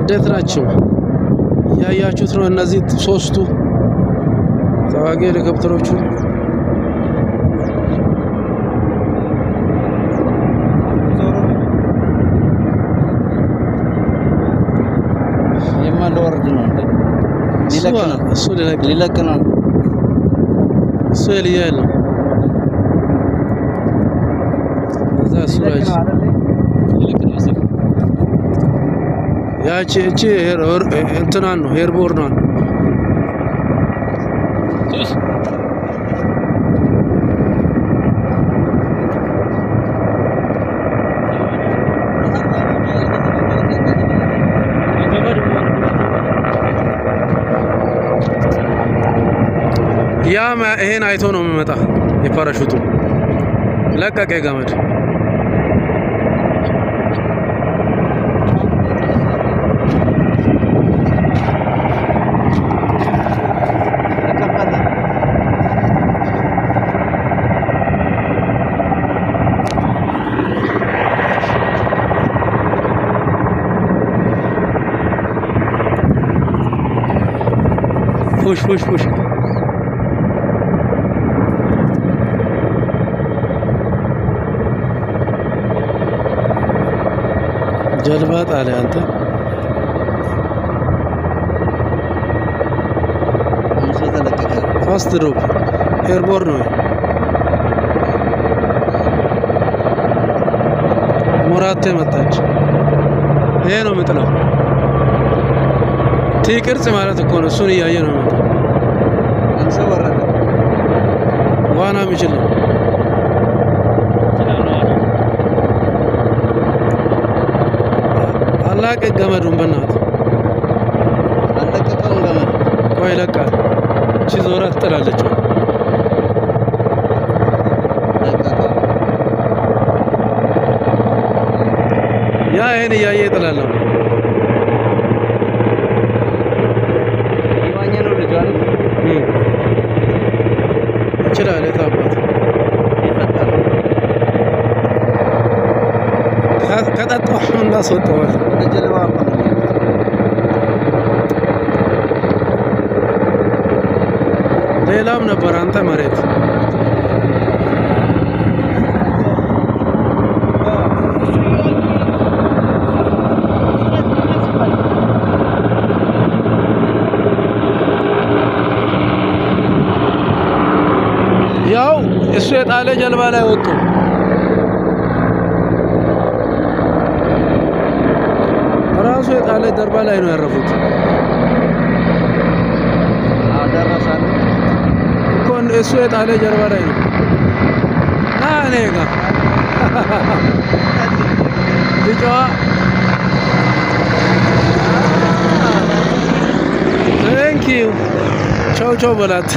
እንዴት ናቸው? ያያችሁት ነው። እነዚህ ሶስቱ ተዋጊ ሄሊኮፕተሮቹ የማለወርድ ነው እንዴ? ሊለቅ ነው። እሱ ያለ እዛ ሱራጅ ያቺ እንትናን ነው ኤርቦርኗን ያ ይሄን አይቶ ነው የሚመጣ። የፓራሹቱ ለቀቀ ገመድ ፑሽ ጀልባ ጣለ አንተ ፋስት ድሮፕ ኤርቦር ነው። ሞራቴ መጣች። ይሄ ነው የምጥለው። ቲ ቅርጽ ማለት እኮ ነው። እሱን እያየ ነው ማለት አንሰው ወረደ። ዋና የሚችል ነው። አላቀ ገመዱን በእናትህ አለቀቀው ገመድ። ቆይ ይለቃል። እቺ ዞራ ትጥላለች። ያ ይሄን እያየ ይጥላል ነው። ይዋኛ ነው ልጅ አይደል? ይችላል። የታባት ከጠጣሁ እናስወጣዋል። ወደ ጀልባ ሌላም ነበር። አንተ መሬት ያው እሱ የጣለ ጀልባ ላይ ወጡ። ራሱ የጣለ ጀልባ ላይ ነው ያረፉት። አደረሳን እኮ እሱ የጣለ ጀልባ ላይ ነው። እኔ ጋር ቢጫዋ ቴንኪው ቻው በላት።